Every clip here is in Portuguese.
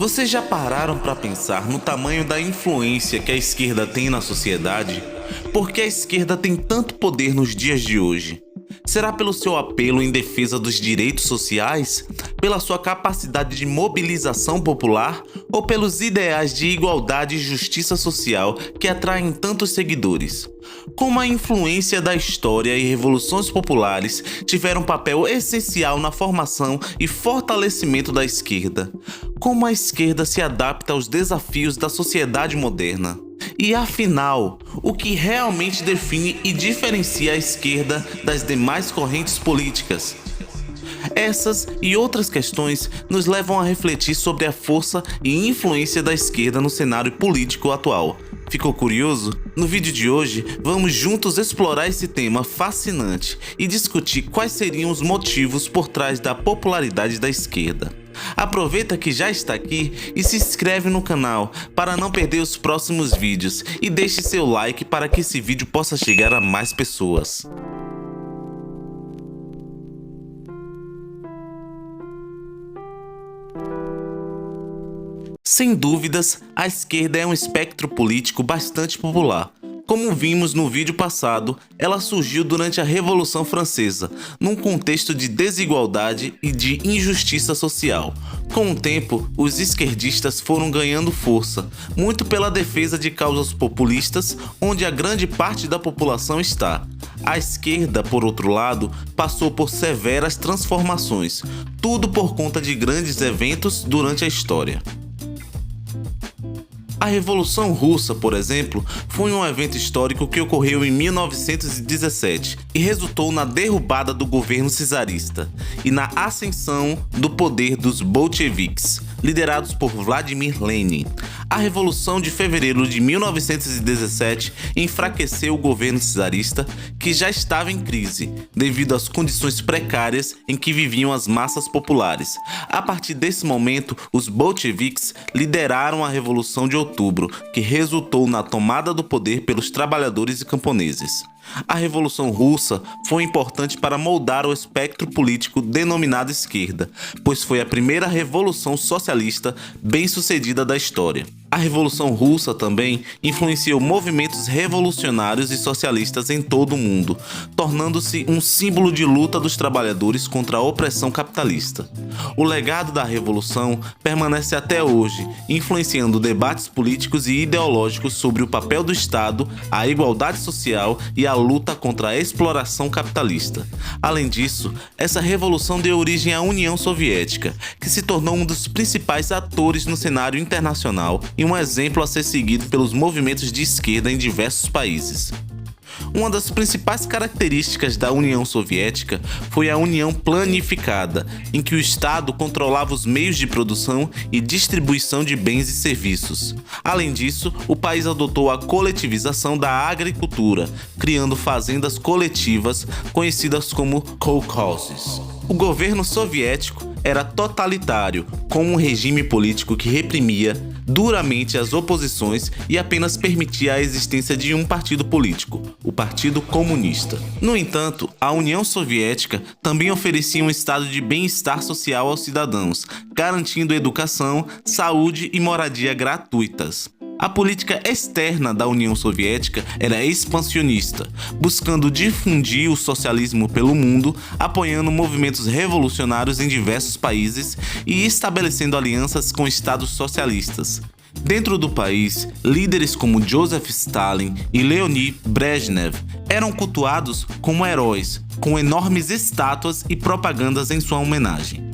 Vocês já pararam para pensar no tamanho da influência que a esquerda tem na sociedade? Por que a esquerda tem tanto poder nos dias de hoje? Será pelo seu apelo em defesa dos direitos sociais? Pela sua capacidade de mobilização popular? Ou pelos ideais de igualdade e justiça social que atraem tantos seguidores? Como a influência da história e revoluções populares tiveram um papel essencial na formação e fortalecimento da esquerda? Como a esquerda se adapta aos desafios da sociedade moderna? E afinal, o que realmente define e diferencia a esquerda das demais correntes políticas? Essas e outras questões nos levam a refletir sobre a força e influência da esquerda no cenário político atual. Ficou curioso? No vídeo de hoje, vamos juntos explorar esse tema fascinante e discutir quais seriam os motivos por trás da popularidade da esquerda. Aproveita que já está aqui e se inscreve no canal para não perder os próximos vídeos e deixe seu like para que esse vídeo possa chegar a mais pessoas. Sem dúvidas, a esquerda é um espectro político bastante popular. Como vimos no vídeo passado, ela surgiu durante a Revolução Francesa, num contexto de desigualdade e de injustiça social. Com o tempo, os esquerdistas foram ganhando força, muito pela defesa de causas populistas, onde a grande parte da população está. A esquerda, por outro lado, passou por severas transformações, tudo por conta de grandes eventos durante a história. A Revolução Russa, por exemplo, foi um evento histórico que ocorreu em 1917 e resultou na derrubada do governo czarista e na ascensão do poder dos bolcheviques, liderados por Vladimir Lenin. A Revolução de Fevereiro de 1917 enfraqueceu o governo czarista, que já estava em crise, devido às condições precárias em que viviam as massas populares. A partir desse momento, os bolcheviques lideraram a Revolução de Outubro, que resultou na tomada do poder pelos trabalhadores e camponeses. A Revolução Russa foi importante para moldar o espectro político denominado esquerda, pois foi a primeira revolução socialista bem-sucedida da história. A Revolução Russa também influenciou movimentos revolucionários e socialistas em todo o mundo, tornando-se um símbolo de luta dos trabalhadores contra a opressão capitalista. O legado da Revolução permanece até hoje, influenciando debates políticos e ideológicos sobre o papel do Estado, a igualdade social e a luta contra a exploração capitalista. Além disso, essa revolução deu origem à União Soviética, que se tornou um dos principais atores no cenário internacional e um exemplo a ser seguido pelos movimentos de esquerda em diversos países. Uma das principais características da União Soviética foi a união planificada, em que o Estado controlava os meios de produção e distribuição de bens e serviços. Além disso, o país adotou a coletivização da agricultura, criando fazendas coletivas conhecidas como kolkhozes. O governo soviético era totalitário, com um regime político que reprimia duramente as oposições e apenas permitia a existência de um partido político, o Partido Comunista. No entanto, a União Soviética também oferecia um estado de bem-estar social aos cidadãos, garantindo educação, saúde e moradia gratuitas. A política externa da União Soviética era expansionista, buscando difundir o socialismo pelo mundo, apoiando movimentos revolucionários em diversos países e estabelecendo alianças com estados socialistas. Dentro do país, líderes como Joseph Stalin e Leonid Brezhnev eram cultuados como heróis, com enormes estátuas e propagandas em sua homenagem.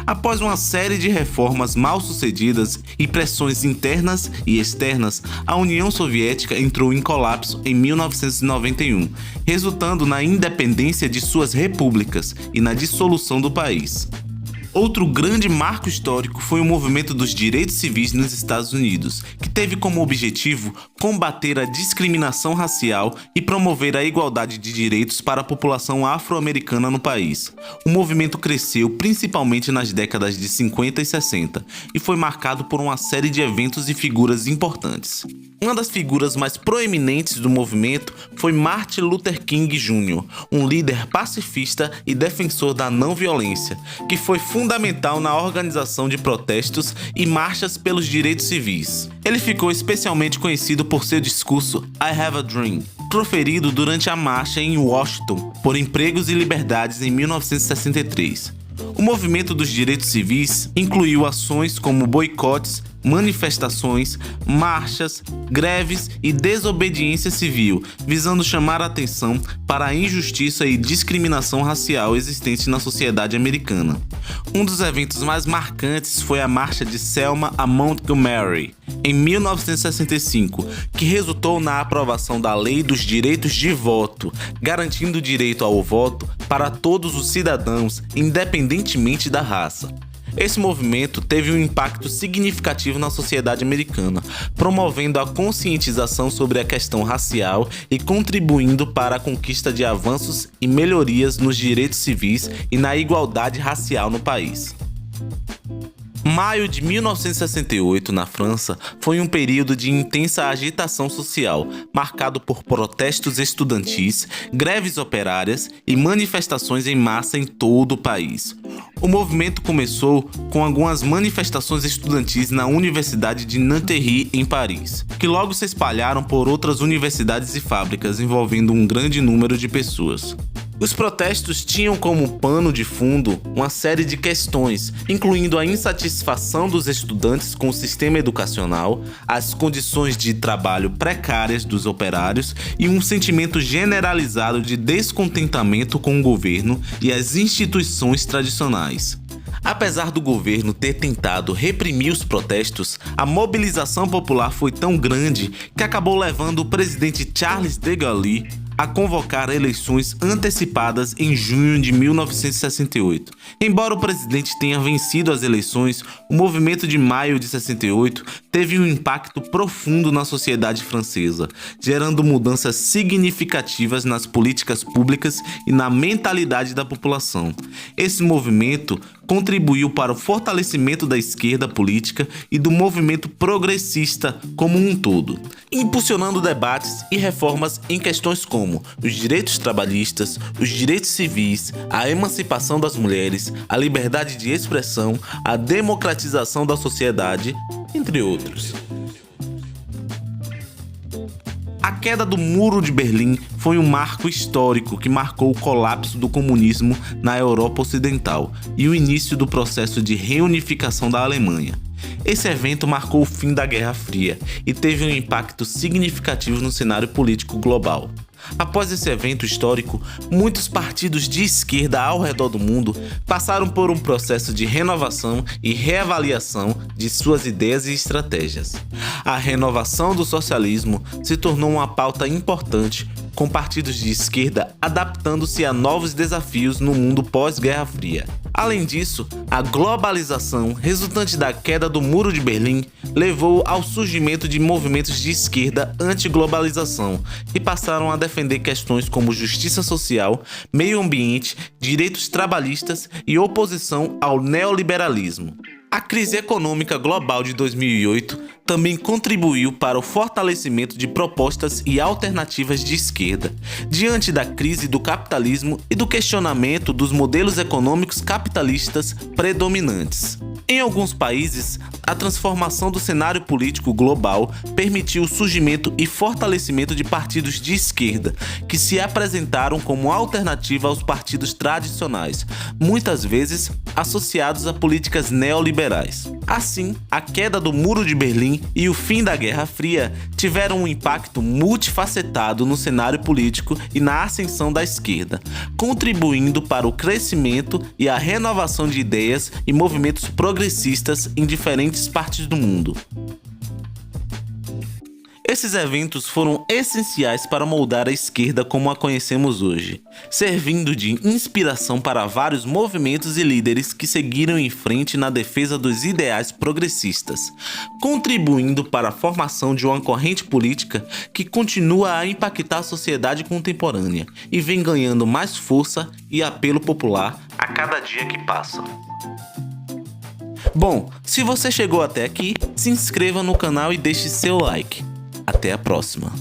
Após uma série de reformas mal sucedidas e pressões internas e externas, a União Soviética entrou em colapso em 1991, resultando na independência de suas repúblicas e na dissolução do país. Outro grande marco histórico foi o movimento dos direitos civis nos Estados Unidos, que teve como objetivo combater a discriminação racial e promover a igualdade de direitos para a população afro-americana no país. O movimento cresceu principalmente nas décadas de 50 e 60 e foi marcado por uma série de eventos e figuras importantes. Uma das figuras mais proeminentes do movimento foi Martin Luther King Jr., um líder pacifista e defensor da não violência, que foi fundamental fundamental na organização de protestos e marchas pelos direitos civis. Ele ficou especialmente conhecido por seu discurso I Have a Dream, proferido durante a marcha em Washington por empregos e liberdades em 1963. O movimento dos direitos civis incluiu ações como boicotes, manifestações, marchas, greves e desobediência civil, visando chamar a atenção para a injustiça e discriminação racial existente na sociedade americana. Um dos eventos mais marcantes foi a Marcha de Selma a Montgomery, em 1965, que resultou na aprovação da Lei dos Direitos de Voto, garantindo o direito ao voto para todos os cidadãos, independentemente da raça. Esse movimento teve um impacto significativo na sociedade americana, promovendo a conscientização sobre a questão racial e contribuindo para a conquista de avanços e melhorias nos direitos civis e na igualdade racial no país. Maio de 1968, na França, foi um período de intensa agitação social, marcado por protestos estudantis, greves operárias e manifestações em massa em todo o país. O movimento começou com algumas manifestações estudantis na Universidade de Nanterre, em Paris, que logo se espalharam por outras universidades e fábricas, envolvendo um grande número de pessoas. Os protestos tinham como pano de fundo uma série de questões, incluindo a insatisfação dos estudantes com o sistema educacional, as condições de trabalho precárias dos operários e um sentimento generalizado de descontentamento com o governo e as instituições tradicionais. Apesar do governo ter tentado reprimir os protestos, a mobilização popular foi tão grande que acabou levando o presidente Charles de Gaulle a convocar eleições antecipadas em junho de 1968. Embora o presidente tenha vencido as eleições, o movimento de maio de 68 teve um impacto profundo na sociedade francesa, gerando mudanças significativas nas políticas públicas e na mentalidade da população. Esse movimento contribuiu para o fortalecimento da esquerda política e do movimento progressista como um todo, impulsionando debates e reformas em questões como os direitos trabalhistas, os direitos civis, a emancipação das mulheres, a liberdade de expressão, a democratização da sociedade, entre outros. A queda do Muro de Berlim foi um marco histórico que marcou o colapso do comunismo na Europa Ocidental e o início do processo de reunificação da Alemanha. Esse evento marcou o fim da Guerra Fria e teve um impacto significativo no cenário político global. Após esse evento histórico, muitos partidos de esquerda ao redor do mundo passaram por um processo de renovação e reavaliação de suas ideias e estratégias. A renovação do socialismo se tornou uma pauta importante, com partidos de esquerda adaptando-se a novos desafios no mundo pós-Guerra Fria. Além disso, a globalização resultante da queda do Muro de Berlim levou ao surgimento de movimentos de esquerda anti-globalização, que passaram a defender questões como justiça social, meio ambiente, direitos trabalhistas e oposição ao neoliberalismo. A crise econômica global de 2008 também contribuiu para o fortalecimento de propostas e alternativas de esquerda, diante da crise do capitalismo e do questionamento dos modelos econômicos capitalistas predominantes. Em alguns países, a transformação do cenário político global permitiu o surgimento e fortalecimento de partidos de esquerda, que se apresentaram como alternativa aos partidos tradicionais, muitas vezes associados a políticas neoliberais. Assim, a queda do Muro de Berlim e o fim da Guerra Fria tiveram um impacto multifacetado no cenário político e na ascensão da esquerda, contribuindo para o crescimento e a renovação de ideias e movimentos progressistas em diferentes partes do mundo. Esses eventos foram essenciais para moldar a esquerda como a conhecemos hoje, servindo de inspiração para vários movimentos e líderes que seguiram em frente na defesa dos ideais progressistas, contribuindo para a formação de uma corrente política que continua a impactar a sociedade contemporânea e vem ganhando mais força e apelo popular a cada dia que passa. Bom, se você chegou até aqui, se inscreva no canal e deixe seu like. Até a próxima.